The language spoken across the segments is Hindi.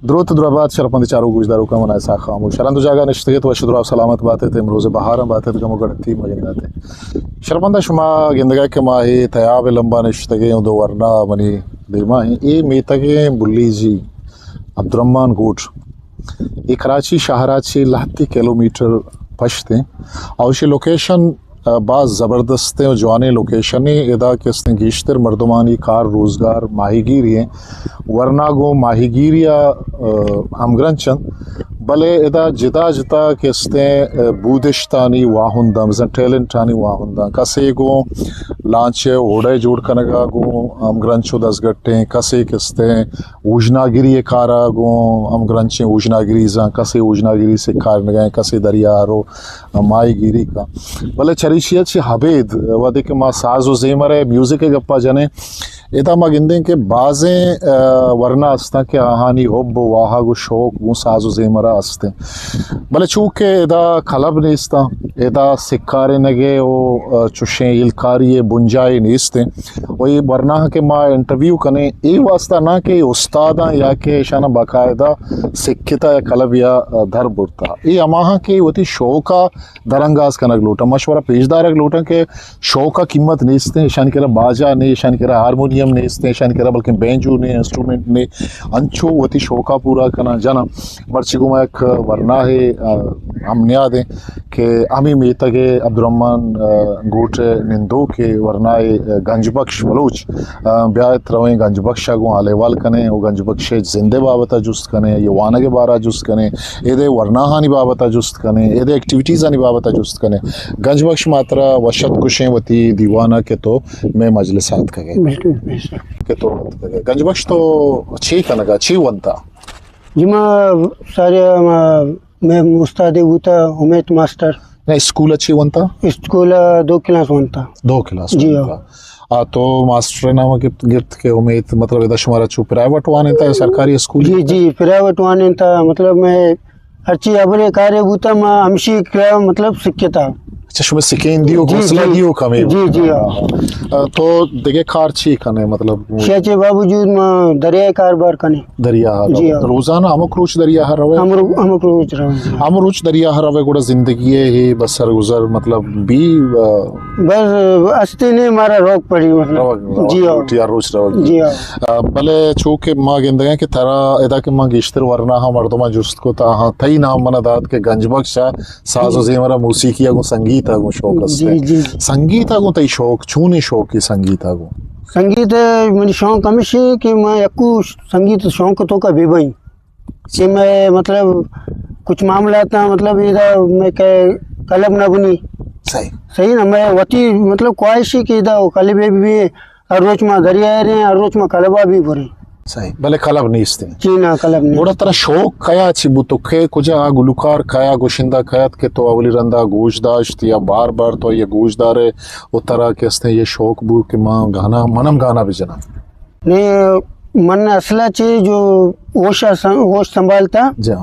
द्रोत दुराबाद शरपंद चारों गुजदारों का मना ऐसा खामोश शरंद जागा निश्चित तो वशुद्रा सलामत बातें थे रोज़ बहारम बातें तो कमो गढ़ती मगिंदा थे शरपंदा शुमा गिंदगा के माही तयाब लंबा निश्चित दो वरना मनी दिमा ये मेतगे बुल्ली जी अब्दुर्रहमान गोट ये कराची शहराची लाती किलोमीटर पश्ते और इसी लोकेशन बाज़ ज़बरदस्त है जवानी लोकेशन इदा किसने गिश्तर मर्दमानी कार रोज़गार माहीगीरी हैं वरना गो माहीगीरिया हमग्रन चंद भले इदा जिदा जिता किसने बूदिश्तानी वाहुंदा मज़न टैलेंटानी वाहुंदा कसे गो लांचे ओडे जोड़ कनगा गो हमग्रन चो दस गट्टे कसे किसने ऊजनागिरी कारा गो हमग्रन चे ऊजनागिरी जा कसे ऊजनागिरी से कार नगाए कसे दरिया रो माहीगीरी का भले चरीशियत से हबेद वादे के माँ साज़ो ज़ेमर है म्यूज़िक के गप्पा जने इता माँ गिंदे के बाज़ें वरना अस्ता के आहानी होब वाहा गो शौक वो साज़ो ज़ेमरा अस्ते भले चूँके इदा खलब नेस्ता इदा सिक्कारे नगे वो चुशे इलकारी बुंजाई नेस्ते वही वरना के माँ इंटरव्यू कने ये वास्ता ना के उस्तादा या के शाना बाकायदा सिक्किता या खलब या धर बुरता ये अमाहा के वती शौका दरंगाज कनक लोटा मशवरा पेशदार लोटा के शौका कीमत नेस्ते शान केरा बाजा ने शान केरा हारमोनियम ने शान केरा बल्कि बैंजो ने इंस्ट्रूमेंट ने अंचो वती शौका पूरा करना जाना मर्चिगो में एक वरना है हम याद है कि अमी मेता के अब्दुर्रहमान गोट निंदो के वरना गंजबख्श बलोच ब्यात रवें गंजबख्श गो आलेवाल कने वो गंजबख्श जिंदे बाबता जुस्त कने ये वाना के बारा जुस्त कने एदे वरना हानि बाबता जुस्त कने एदे एक्टिविटीज़ आनी बाबता जुस्त कने गंजबख्श मात्रा वशत कुशें वती दीवाना के तो मैं मजलिसात कगे के तो गंजबख्श तो अच्छी कनगा अच्छी वंता जिमा सारे मैं उस्ताद होता उमेद मास्टर नहीं स्कूल अच्छी वंता स्कूल 2 क्लास वंता 2 क्लास जी तो मास्टर नाम के गिफ्ट के उमेद मतलब इधर शुमारा चू प्राइवेट वाने था सरकारी स्कूल जी प्राइवेट वाने था मतलब मैं हर चीज अपने कार्य होता मैं हमशी मतलब सीखता अच्छा शुमे सिकेन दियो हौसला दियो कमे जी तो देखे खारची कने मतलब शेचे बावजूद मैं दरिया कारोबार कने दरिया जी रोजाना अमुक रोज दरिया हर रवे अमुक रोज रवे अमुक रोज दरिया हर रवे गोड़ा जिंदगी है बसर गुजर मतलब भी बस अस्ती ने मारा रोक पड़ी मतलब जी यार रोज रवे जी भले चूके मां गिंदगे के तरा एदा के मां गिश्तर वरना हम मर्दमा जुस्त को ता हां थई नाम मनादात के गंजबख्शा साजो जेमरा मौसीकी को संगीत गो शौक संगीत गो तई शौक छूने शौक की संगीत गो संगीत मेरी शौक हमेशा कि मैं यकू संगीत शौक तो का बेबई कि मैं मतलब कुछ मामला था मतलब इधर मैं कलब ना बनी सही ना मैं वती मतलब ख्वाहिश की इधर कलबे भी हर रोज में दरिया रहे हर रोज में कलबा भी भरे सही भले कलब नहीं इसते जी ना कलब नहीं गोड़ा तरह शौक कया छी बुतो खे कुजा गुलकार कया गोशिंदा कयात के तो अवली रंदा गोशदाश्त या बार बार तो ये गोशदार है वो तरह के इसने ये शौक बु के मां गाना मनम गाना भी जना नहीं मन असला चे जो होश संभालता जा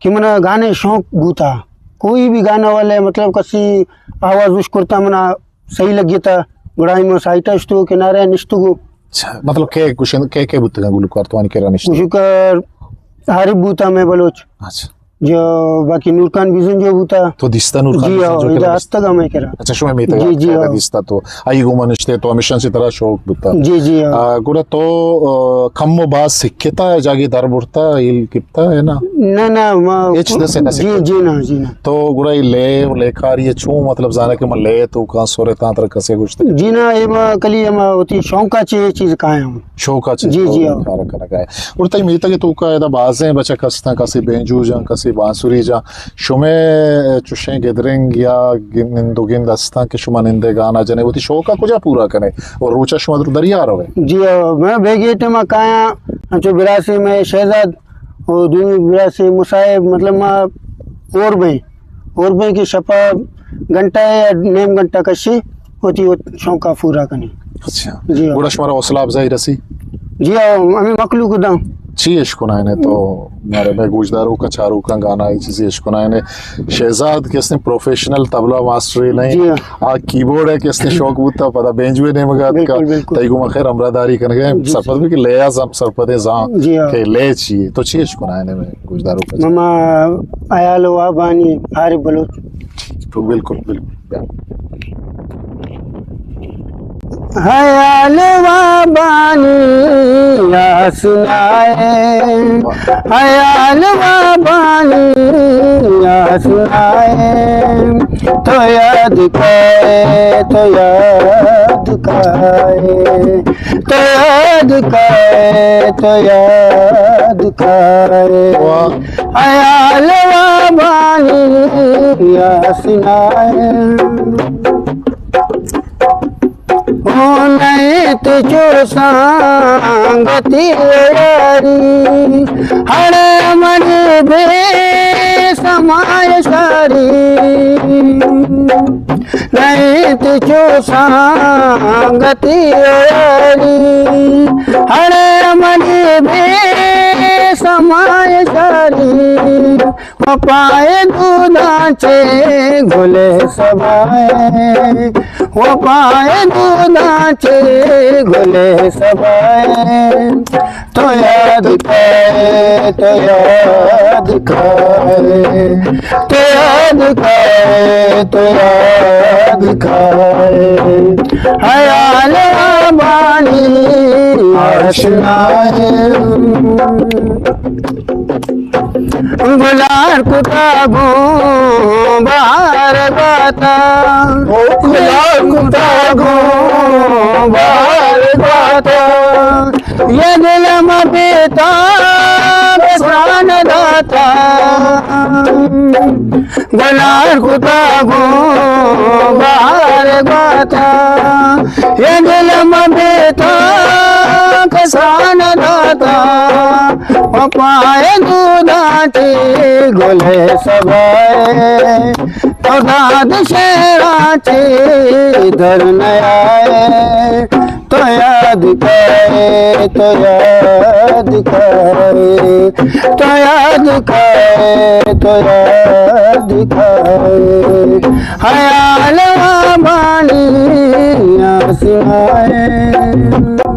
कि मना गाने शौक बूता कोई भी गाना वाले मतलब कसी आवाज उस करता मना सही लगी था गुड़ाई में साइटा स्टो किनारे निष्ठु अच्छा मतलब के बुतगा गुलकार तो आनी केरा निश्चित गुलकार हारिब बूता में बलोच अच्छा जो बाकी नूरखान बिजन जो बूता तो दिस्ता नूरखान जी हां इधर आज तक मैं करा अच्छा शुमे में तो जी दिस्ता तो आई गो मनस्ते तो हमेशा से तरह शौक बुता जी गुड़ा तो कम बात सिक्केता है जागी दर बुरता इल किपता है ना ना एच दसे ना जी ना तो गुड़ा लेकार ये छू मतलब जाने के मन ले तो का सोरे तांत्र कसे कुछ जी ना ये कली हम होती शौका चे चीज काए हम शौका चे जी कर का है और तई मीता के तो का एदा बाजें बचा कस्ता कसे बेंजू जा कसे बांसुरी जा शुमे चुशे गेदरिंग या गिंदुगिन दस्ता के शुमा निंदे गाना जने वो शौका कुजा पूरा करे और रोचा शुमा दरिया रवे जी मैं बेगेट में काया जो 82 में शहजाद और 82 मुसाहिब मतलब मैं और भाई की शपा घंटा या नेम घंटा कशी होती वो शौका पूरा करनी अच्छा जी गोड़ा शुमारा हौसला अफजाई रसी जी हमें मखलूक दाऊं ची इश्क नायने तो मारे में गुजदारों का चारों का गाना ही चीज़ इश्क नायने शहजाद किसने प्रोफेशनल तबला मास्टरी जी नहीं हाँ। आ कीबोर्ड है किसने शौक बुता पता बेंजुए ने मगात का बिल्कुल, बिल्कुल। तईगु मखैर अमरादारी करने जी, सरपत भी कि ले आज़म सरपते जां जी हाँ। के ले चाहिए तो ची इश्क नायने में गुजदारों का ममा आयाल वाबानी हारे बलोच तो बिल्कुल बिल्कुल हयाल वाबानी या सुनाए, हयाल वाबानी या सुनाए, तो याद करे तो याद करे, तो याद करे तो याद करे, हयाल वाबानी या सुनाए। नहीं तुझो संगति यारी हरे मन बे समाय सारी, नहीं तुझो संगति यारी हरे मन बे समाय सारी, पाए दूधाचे घोले सबाए, वो पाए दूधाचे घोले सबाए, तो याद करे तो याद करे, तो याद करे तो याद करे, हयाल वाबानी आशनाए। गुलार कुताबो बाहर गाता, गुलार कुताबो बाहर गाता, ये दिल में बेता प्राण दाता, गुलार कुताबो बाहर गाता, ये दिल में बेता किसान दाता, पाए दूधाचे गोले सबाए, तो दाद शेराचे धरन आए, तो याद करे तो याद करे, तो याद करे तो याद करे, हयाल वाबानी आसियाए।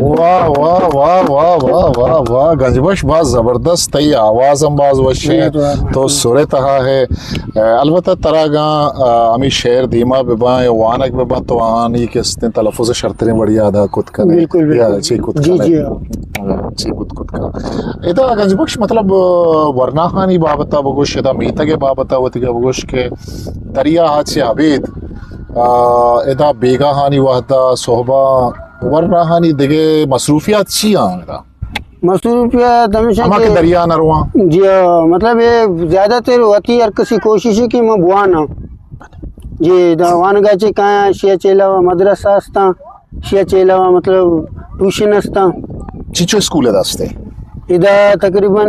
वाह वाह वाह वाह वाह वाह वाह गंजबश बहुत ज़बरदस्त तई आवाज़ अंबाज वशे तो सुरे तहा है अलबत्ता तरागा अमी शेर धीमा बेबा या वानक बेबा तो आन ये किसने तलफ़ुज़ शर्तरें बढ़िया अदा कुत करे बिल्कुल या ची कुत जी करे जी ची कुत कुत का इधर गंजबश मतलब वरनाहानी बाबता बगुश इधर मीता के बाबता वती के बगुश के दरिया हाथ से आबिद इधर बेगा हानी वाहता सोहबा वरनाहानी दिगे मसरूफियात छी आंगा मसरूफियत हमेशा हमा के दरिया नरवा जी हाँ, मतलब ये ज्यादातर होती है किसी कोशिश है कि मैं बुआ ना जी वान गाचे कहाँ शिया चेलावा मदरसा असता, शिया चेलावा मतलब ट्यूशन असता, चिचो स्कूल है दस्ते इधर तकरीबन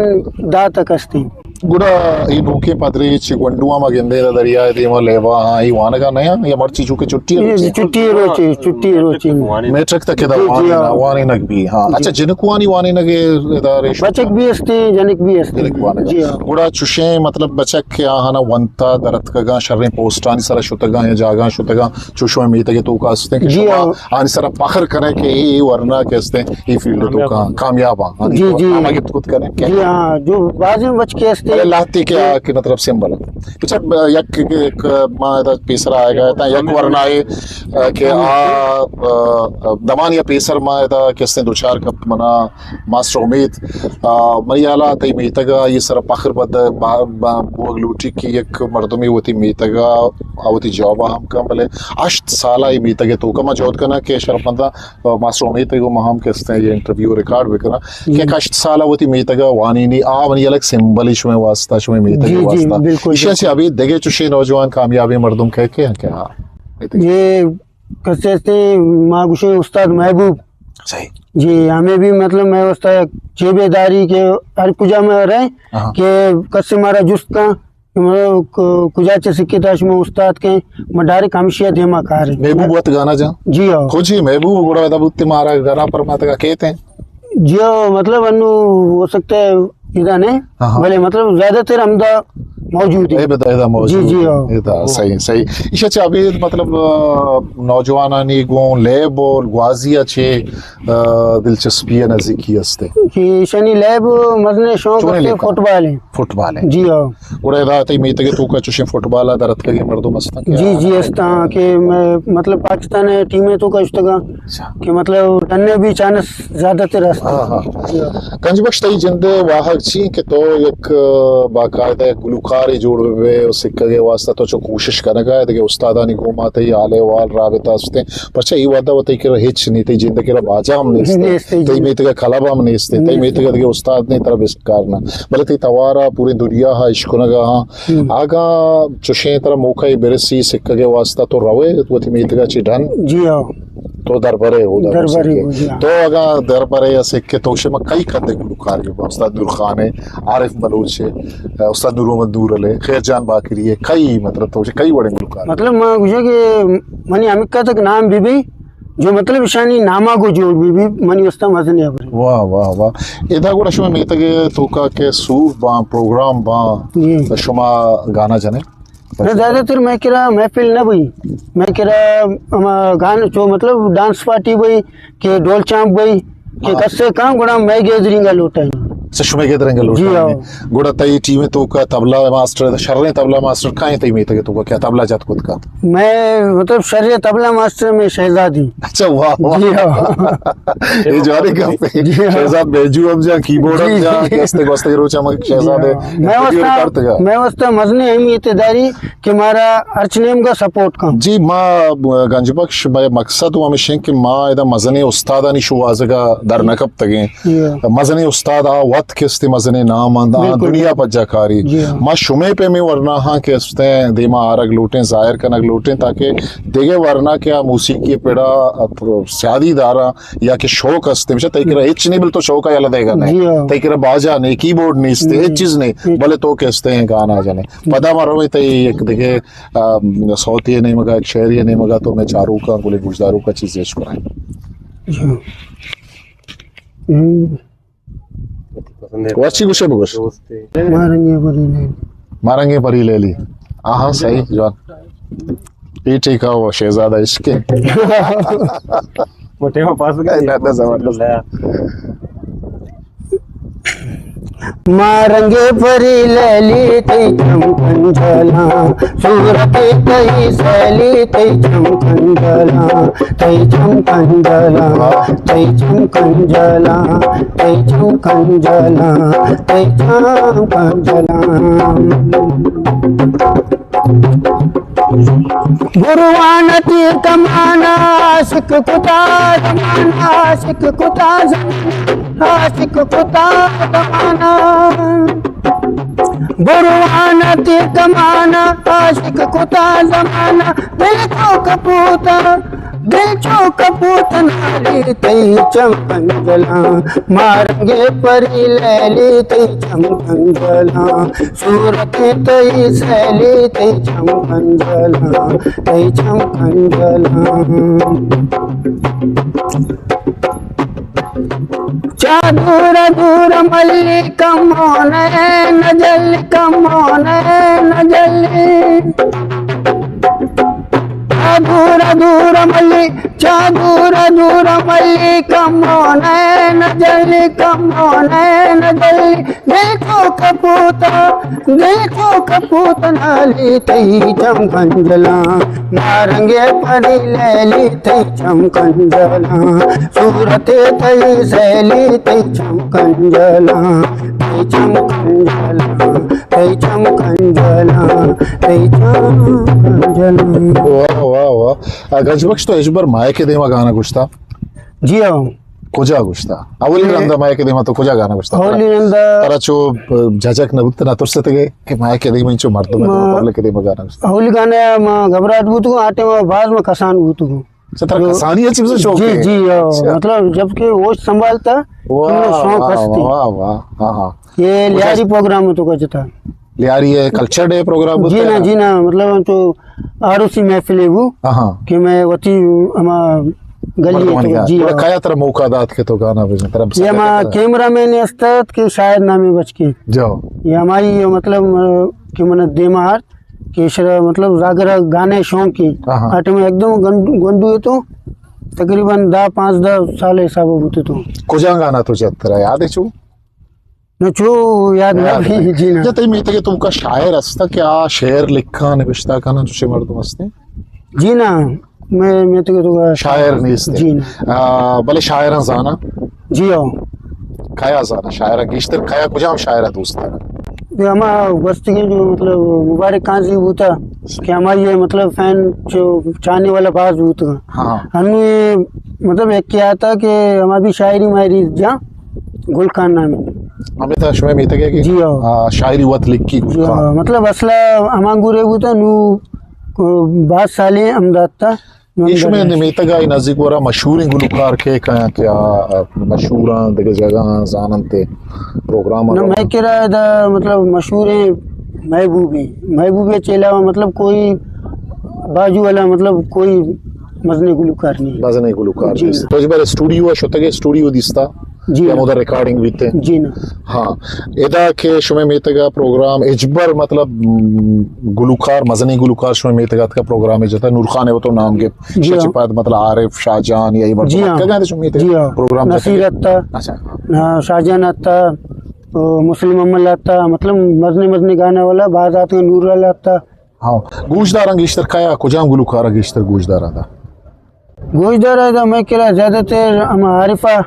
10 तक असते गुड़ा ये भूखे पदरी चिकवंडुआ में गेंदे दरिया है वो लेवा हाँ ये वान का नया ये मर चीजों के छुट्टी छुट्टी रोची मैट्रिक तक इधर वानी नक भी हाँ अच्छा जिनकुआनी वानी नगे इधर बचक भी असते जनिक भी असते जी हाँ गुड़ा चुशे मतलब बचक के आहाना वंता दरत का शर्रे पोस्टानी सारा शुतगा या जागा शुतगा चुशो में तक तो का असते कि जी हाँ आने सारा फखर करे कि ये वरना के असते ये फील्ड तो का कामयाब हाँ जी जी आगे तो कुछ करें जी हाँ जो बाजू बच के असते लाती क्या की मतलब सिंबल अच्छा यक एक मादा पेसर आएगा ता यक वरनाए के दमान या पेसर मादा किसने दो चार कप मना मास्टर उम्मीद मरियाला तई मीतगा ये सर पखर बद बोगलूटी की एक मर्दमी होती मीतगा आवती जॉब हम का भले 8 साल आई मीतगे तो कमा जोत करना के शरपंदा मास्टर उम्मीद को हम किसने ये इंटरव्यू रिकॉर्ड भी करा के 8 साल होती मीतगा वानी नहीं आ वनी अलग सिंबल इसमें वास्ता शुमे मीतगे वास्ता इसे से अभी देगे चुशे नौजवान कामयाबी मर्दम कह के हैं क्या ये कैसे थे मागुशे उस्ताद महबूब सही जी हमें भी मतलब मैं उस्ताद जेबेदारी के हर पूजा में रहे के कस्से मारा जुस्त का कुजाचे सिक्के ताश में उस्ताद के मडारिक हमेशा धेमा कार महबूब वत गाना जा जी हाँ खोजी महबूब गुड़ा दबुत्ते मारा गरा पर माता का कहते हैं जियो मतलब अनु हो सकता है इधर ने हाँ। भले मतलब ज्यादातर हमदा मौजूद है बता मौजूद जी, हाँ। इदा सही सही इशा चाबी मतलब नौजवानानी गो लैब और ग्वाजिया छे दिलचस्पी नजदीकी हस्ते कि शनि लैब मजने शौक चुने हस्ते लेकर। फुटबॉल है फुटबॉल है जी हाँ और इदा तई मीते के तू का चुशे फुटबॉल दरत के मर्दों मस्ता जी जी अस्ता कि मैं मतलब पाकिस्तान है टीमें तो का इस्तगा कि मतलब डरने भी चांस ज्यादातर हस्ता हाँ हाँ जी हाँ। कंजबख्श तई जिंद वाहक छी के तो एक बाकायदा गुलकार जोड़ वे सिक्का के वास्ता तो जो कोशिश करगा है कि उस्तादानी गोमा तई आले वाल राबता हस्ते पर ई वादा वतई के हिच नी तई जिंद के बाजा हम नेस्ते, नेस्ते तई जी। मीते के खलाब हम नेस्ते तई मीते के उस्ताद ने तरफ इस कारना भले तई तवारा पूरी दुनिया हा इश्कुनगा हा आगा चुशे तरह मौका बेरसी सिक्का के वास्ता तो रवे वती मीते का चिढन जी हाँ तो दरबारे हो दरबारे हो, जी हाँ। तो अगर दरबारे या सिक्के तो शे में कई कदे गुलकार के उस्ताद नूर खान है आरिफ बलूच है उस्ताद नूर मोहम्मद नूर अले खैर जान बाकरी है कई मतलब तो शे कई बड़े गुलकार मतलब मैं गुजे के मनी अमिका तक नाम बीबी जो मतलब ईशानी नामा को जोड़ बीबी मनी उस्ता मजने अपने वाह वाह वाह इदा गुड़ा शुमा मीतगे तोका के सूफ बा प्रोग्राम बा जी शुमा गाना जने मैं ज्यादातर मैं किरा महफिल न भई मैं किरा गान जो मतलब डांस पार्टी भई के ढोल चांप भई के कस्से काम गुड़ा मैं गैदरिंग लोटा से शुमे के तरंगे जी हाँ। लोटा गुड़ा तई टीम तो का तबला मास्टर शर्रे तबला मास्टर काहे तई मीतगे तो क्या तबला जात खुद का मैं मतलब शर्य तबला मास्टर में शहजादी अच्छा वाह वाह जी हाँ ये जाने का जी हाँ। शहजाद बेजू हम जा कीबोर्ड हम जी, जा जी। गस्ते गस्ते रोचा मग शहजाद है मैं वस्ता मजने अहमियतदारी कि मारा अर्चनेम का सपोर्ट का जी माँ गंजबख्श भाई मकसद हुआ हमेशा कि माँ इधर मजने उस्ताद आनी शुआज़ का दर नकब तगे जी मजने उस्ताद आ वत किस्ते मजने नाम आंदा बिल्कुल। दुनिया पर जाकारी जी हाँ। माँ शुमे पे में वरना हाँ किस्ते देमा आरग लूटें जाहिर कनक लूटें ताकि देगे वरना क्या मूसीकी पेड़ा शादी दारा या के शौक हस्ते मिशा तई करा हिच नहीं बिल तो शौक आया देगा जी नहीं हाँ। तई करा बाजा नहीं कीबोर्ड नहीं इस्ते हिच चीज नहीं भले तो किस्ते हैं गाना जाने पता मारो में तई एक देखे सौती नहीं मगा एक शहरी नहीं मगा तो मैं चारू का बोले गुजदारू का चीज येश कराएं वाची गुशे बगुश मारेंगे बड़ी नहीं मारेंगे परी ले ली हाँ सही जवान ये ठीक है वो शहजादा इसके मोटे में पास गए ना जबरदस्त मारंगे परी लैली तई चमकन जला सूरत तई सैली तई चमकन जला तई चमकन जला तई चमकन जला तई चमकन जला तई चमकन जला गुरुवान तीर कमाना आशिक कुता जमाना आशिक कुता जमाना आशिक कुता जमाना गुरुवान तीर कमाना आशिक कुता जमाना दिल चो कपूत नाली तई चमकन जला मारेंगे परी लैली तई चमकन जला सूरत तई सैली तई चमकन जला तई चमकन जला चादूर दूर मल्ली कमोन नजल कमोन नजल दूर मल्ली चादूर दूर मल्ली कमोन नजल कमोन नजल देखो कपूत नाली तई चमकन जला मारेंगे परी लैली तई चमकन जला सूरत तई सैली तई चमकन जला तई चमकन जला तई चमकन जला तई चमकन जला वाह वाह वाह गंजबख्श तो इस बार माय के देमा गाना गुश्ता जी हाँ कुजा गुश्ता अवली रंदा माय के देमा तो कुजा गाना गुश्ता होली नंदा तारा चो झजक न उतना तुरसे तगे कि माय के देमा इंचो मर्द में पब्लिक के देमा गाना गुश्ता होली गाने घबराहट बूत को आटे में बाज में कसान बूत को सतर कसानी अच्छी से शौक जी है जी मतलब जबकि वो संभालता वाह शौक वाह हस्ती वाह वाह हाँ हाँ ये लियारी प्रोग्राम में तो कहता लियारी है कल्चर डे प्रोग्राम जी ना हम तो आरोसी महफिल है वो हाँ कि मैं वती हमा गली मर्दवानी तो जी गाणं काय तर मौका दात के तो गाणं बजन तर ये हमारा कैमरामैन असतात की शायद नामे बच के जाओ ये हमारी मतलब कि मन देमार कि मतलब जागर गाने शौक की हाँ। आट में एकदम गंडू येतो तकरीबन 10-5 साल हिसाब होते तो कुजा गाणं तुझ्या तर याद आहे चू न छो याद नाही जी ना जते मी ते तुमका शायर असता क्या शेर लिखा निविष्टा का तुझे मर्द असते जी ना मैं तो शायर नसते जी ना भले शायरां जाना जी हो खाया जाना शायरा गिश्तर खाया कुजा शायरा दोस्ताना ये हमारा वस्ती के जो मतलब मुबारक काजी होता कि हमारी ये मतलब फैन जो चाहने वाला बाज होता हाँ हमने ये मतलब एक किया था कि हमारी शायरी मायरी जा गुल खान नाम है हमें तो शुमे में तक जी हाँ। शायरी वत लिखी जी हाँ, मतलब असला हमारे होता नू 22 साले अमदाद था इसमें निमितगा नजदीक वरा मशहूर गुलकार के क्या मशहूर दगे जगह जानते प्रोग्राम ना मैं कह रहा था मतलब मशहूर है महबूबी के अलावा मतलब कोई बाजू वाला मतलब कोई मजने गुलकार नहीं बजने गुलकार जी। तो इस बार स्टूडियो शतगे स्टूडियो दिसता जी या मोदा रिकॉर्डिंग बीते जी ना हाँ एदा के शुमे मेतगा प्रोग्राम इजबर मतलब गुलकार मजनी गुलकार शुमे मेतगा का प्रोग्राम है जता नूर खान है वो तो नाम के जी हाँ। शचिपात मतलब आरिफ शाहजहान या इबर जी हाँ। क्या गाते शुमे जी हाँ। प्रोग्राम नसीर अत्ता अच्छा शाहजहान अत्ता मुस्लिम अमल अत्ता मतलब मजने गाने वाला बाज आते हैं नूर वाला अत्ता हाँ गूजदार गिश्तर खाया कुजाम गुलकार गिश्तर गूजदार था गोशदार है तो मैं कह रहा ज्यादातर हम आरिफा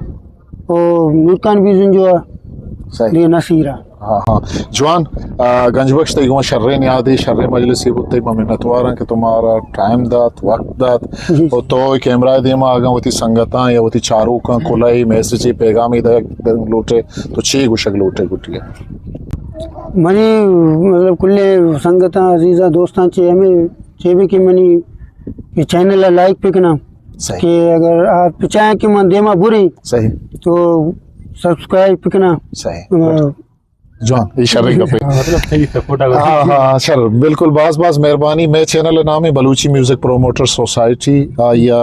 और नूरकान भी जो है सही ये नसीरा हाँ हाँ जवान गंजबख्श तक शर्रे याद है शर्रे मजलिस होते मिन्नतवार कि तुम्हारा टाइम दात वक्त दात और तो कैमरा देमा आगा वती संगता या वती चारों का खुलाई मैसेज पैगाम इधर लोटे तो छे गुशक लोटे गुटिया मनी मतलब कुल्ले संगता अजीजा दोस्तां चे हमें चे भी कि मनी ये चैनल लाइक पिकना सही कि अगर आप चाहें कि मन देमा बुरी सही तो सब्सक्राइब पिकना सही जॉन ये शर्रे का पे मतलब सही सपोर्ट हाँ हाँ सर बिल्कुल बास बास मेहरबानी मैं चैनल नाम है बलूची म्यूजिक प्रोमोटर सोसाइटी या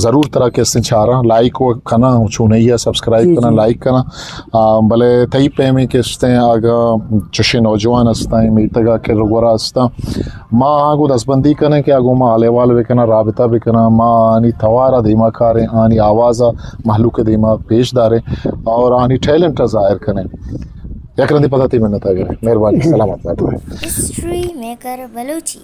ज़रूर तरह के चाह लाइक वो करना छू नहीं है सब्सक्राइब करना लाइक करना भले तई पे में किस्तें आगा चुशे नौजवान हस्ता है मीतगा के रुगरा हस्ता माँ आगो दसबंदी करें कि आगो माँ आले वाल भी करना राबता भी करना माँ आनी तवारा धीमा कारें आनी आवाज़ा महलू के धीमा पेश दारें और आनी टैलेंट ज़ाहिर करें यकरंदी पता थी मिन्नत अगर मेहरबानी सलामत हिस्ट्री मेकर बलूची।